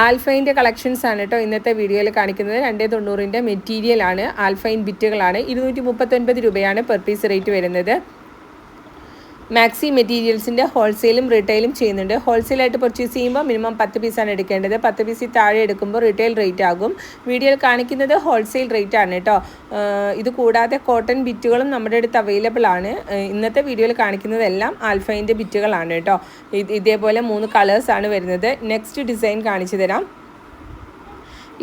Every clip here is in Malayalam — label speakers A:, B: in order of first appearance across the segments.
A: ആൽഫൈൻ്റെ കളക്ഷൻസ് ആണ് കേട്ടോ ഇന്നത്തെ വീഡിയോയിൽ കാണിക്കുന്നത്. 290ൻ്റെ മെറ്റീരിയലാണ്, ആൽഫൈൻ ബിറ്റുകളാണ്. 239 രൂപയാണ് പെർ പീസ് റേറ്റ് വരുന്നത്. മാക്സി മെറ്റീരിയൽസിൻ്റെ ഹോൾസെയിലും റീറ്റെയിലും ചെയ്യുന്നുണ്ട്. ഹോൾസെയിലായിട്ട് പർച്ചേസ് ചെയ്യുമ്പോൾ മിനിമം 10 പീസാണ് എടുക്കേണ്ടത്. 10 പീസിൽ താഴെ എടുക്കുമ്പോൾ റീറ്റെയിൽ റേറ്റ് ആകും. വീഡിയോയിൽ കാണിക്കുന്നത് ഹോൾസെയിൽ റേറ്റ് ആണ് കേട്ടോ. ഇത് കൂടാതെ കോട്ടൺ ബിറ്റുകളും നമ്മുടെ അടുത്ത് അവൈലബിൾ ആണ്. ഇന്നത്തെ വീഡിയോയിൽ കാണിക്കുന്നതെല്ലാം ആൽഫൈൻ്റെ ബിറ്റുകളാണ് കേട്ടോ. ഇതേപോലെ 3 കളേഴ്സാണ് വരുന്നത്. നെക്സ്റ്റ് ഡിസൈൻ കാണിച്ചു തരാം.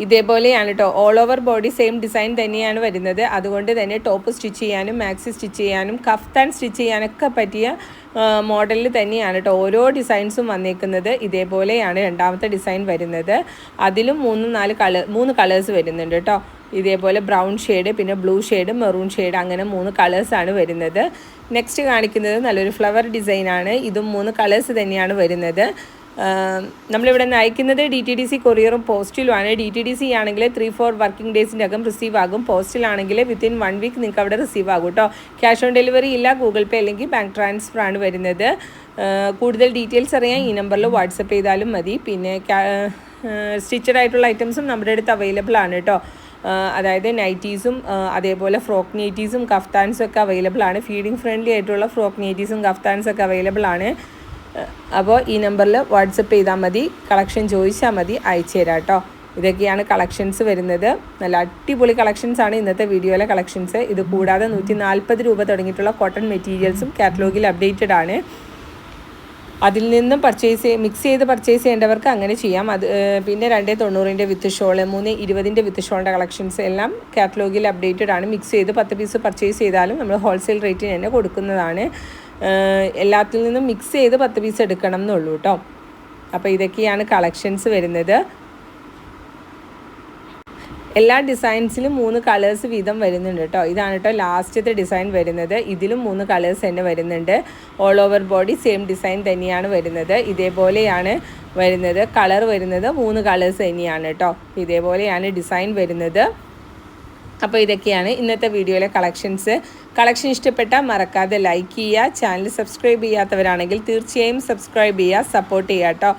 A: ഇതേപോലെയാണ് കേട്ടോ. All over body same design തന്നെയാണ് വരുന്നത്. അതുകൊണ്ട് തന്നെ ടോപ്പ് സ്റ്റിച്ച് ചെയ്യാനും മാക്സി സ്റ്റിച്ച് ചെയ്യാനും കഫ്താൻ സ്റ്റിച്ച് ചെയ്യാനൊക്കെ പറ്റിയ മോഡലിൽ തന്നെയാണ് കേട്ടോ ഓരോ ഡിസൈൻസും വന്നേക്കുന്നത്. ഇതേപോലെയാണ് രണ്ടാമത്തെ ഡിസൈൻ വരുന്നത്. അതിലും 3 കളേഴ്സ് വരുന്നുണ്ട് കേട്ടോ. ഇതേപോലെ ബ്രൗൺ ഷെയ്ഡ്, പിന്നെ ബ്ലൂ ഷെയ്ഡ്, മെറൂൺ ഷെയ്ഡ്, അങ്ങനെ 3 കളേഴ്സാണ് വരുന്നത്. നെക്സ്റ്റ് കാണിക്കുന്നത് നല്ലൊരു ഫ്ലവർ ഡിസൈനാണ്. ഇതും 3 കളേഴ്സ് തന്നെയാണ് വരുന്നത്. നമ്മളിവിടെ നിന്ന് അയക്കുന്നത് DTDC കൊറിയറും പോസ്റ്റിലുമാണ്. DTDC ആണെങ്കിൽ 3-4 വർക്കിംഗ് ഡേയ്സിൻ്റെ അകം റിസീവ് ആകും. പോസ്റ്റിലാണെങ്കിൽ വിത്തിൻ 1 വീക്ക് നിങ്ങൾക്ക് അവിടെ റിസീവ് ആകും കേട്ടോ. ക്യാഷ് ഓൺ ഡെലിവറി ഇല്ല, ഗൂഗിൾ പേ അല്ലെങ്കിൽ ബാങ്ക് ട്രാൻസ്ഫർ ആണ് വരുന്നത്. കൂടുതൽ ഡീറ്റെയിൽസ് അറിയാൻ ഈ നമ്പറിൽ വാട്സപ്പ് ചെയ്താലും മതി. പിന്നെ സ്റ്റിച്ചഡ് ആയിട്ടുള്ള ഐറ്റംസും നമ്മുടെ അടുത്ത് അവൈലബിൾ ആണ് കേട്ടോ. അതായത് നൈറ്റീസും അതേപോലെ ഫ്രോക്ക് നൈറ്റീസും കഫ്താൻസും ഒക്കെ അവൈലബിൾ ആണ്. ഫീഡിങ് ഫ്രണ്ട്ലി ആയിട്ടുള്ള ഫ്രോക്ക് നൈറ്റീസും കഫ്താൻസൊക്കെ അവൈലബിൾ ആണ്. അപ്പോൾ ഈ നമ്പറിൽ വാട്സപ്പ് ചെയ്താൽ മതി, കളക്ഷൻ ചോദിച്ചാൽ മതി, അയച്ചു തരാം കേട്ടോ. ഇതൊക്കെയാണ് കളക്ഷൻസ് വരുന്നത്. നല്ല അടിപൊളി കളക്ഷൻസാണ് ഇന്നത്തെ വീഡിയോയിലെ കളക്ഷൻസ്. ഇത് കൂടാതെ 140 രൂപ തുടങ്ങിയിട്ടുള്ള കോട്ടൺ മെറ്റീരിയൽസും കാറ്റലോഗിൽ അപ്ഡേറ്റഡ് ആണ്. അതിൽ നിന്നും മിക്സ് ചെയ്ത് പർച്ചേസ് ചെയ്യേണ്ടവർക്ക് അങ്ങനെ ചെയ്യാം. പിന്നെ 290ൻ്റെ വിത്ത് ഷോള്, 320ൻ്റെ വിത്ത് ഷോളിൻ്റെ കളക്ഷൻസ് എല്ലാം കാറ്റലോഗിൽ അപ്ഡേറ്റഡ് ആണ്. മിക്സ് ചെയ്ത് 10 പീസ് പർച്ചേസ് ചെയ്താലും നമ്മൾ ഹോൾസെയിൽ റേറ്റിന് തന്നെ കൊടുക്കുന്നതാണ്. എല്ലാത്തിൽ നിന്നും മിക്സ് ചെയ്ത് 10 പീസ് എടുക്കണം എന്നുള്ളൂ കേട്ടോ. അപ്പോൾ ഇതൊക്കെയാണ് കളക്ഷൻസ് വരുന്നത്. എല്ലാ ഡിസൈൻസിലും 3 കളേഴ്സ് വീതം വരുന്നുണ്ട് കേട്ടോ. ഇതാണ് കേട്ടോ ലാസ്റ്റത്തെ ഡിസൈൻ വരുന്നത്. ഇതിലും 3 കളേഴ്സ് തന്നെ വരുന്നുണ്ട്. All over body same design തന്നെയാണ് വരുന്നത്. ഇതേപോലെയാണ് വരുന്നത്. കളർ വരുന്നത് 3 കളേഴ്സ് തന്നെയാണ് കേട്ടോ. ഇതേപോലെയാണ് ഡിസൈൻ വരുന്നത്. അപ്പോൾ ഇതൊക്കെയാണ് ഇന്നത്തെ വീഡിയോയിലെ കളക്ഷൻ ഇഷ്ടപ്പെട്ടാൽ മറക്കാതെ ലൈക്ക് ചെയ്യുക. ചാനൽ സബ്സ്ക്രൈബ് ചെയ്യാത്തവരാണെങ്കിൽ തീർച്ചയായും സബ്സ്ക്രൈബ് ചെയ്യുക, സപ്പോർട്ട് ചെയ്യുക കേട്ടോ.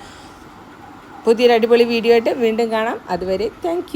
A: പുതിയൊരു അടിപൊളി വീഡിയോ ആയിട്ട് വീണ്ടും കാണാം. അതുവരെ താങ്ക്